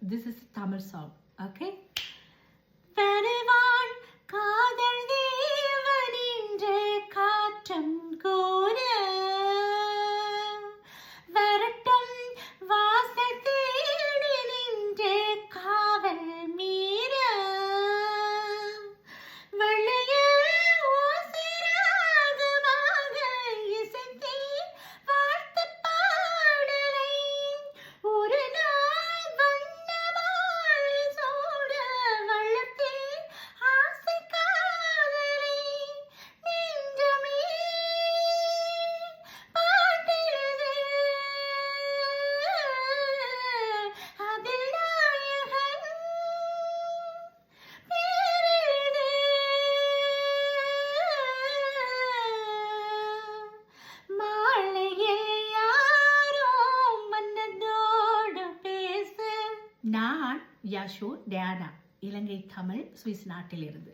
this is Tamil song. Okay? வருவான் காதல் தேவன் இன்றே காற்றம் கூற வரட்டும் வாசல் தேடி நின்றே காவல் மீற வெள்ளைய ஓசைராகமாக இசைத்தே வாழ்த்து பாடலை ஒரு நாள் வண்ணமாலை சூட வளர்த்தேன் ஆசை காதலை நெஞ்சமே பாட்டெழுது அதில் நாயகன் பேரெழுது மாலையில் யாரோ மன்னதோடு பேச. நான் யஷோ டயானா, இலங்கை தமிழ் சுவிஸ் நாட்டிலிருந்து.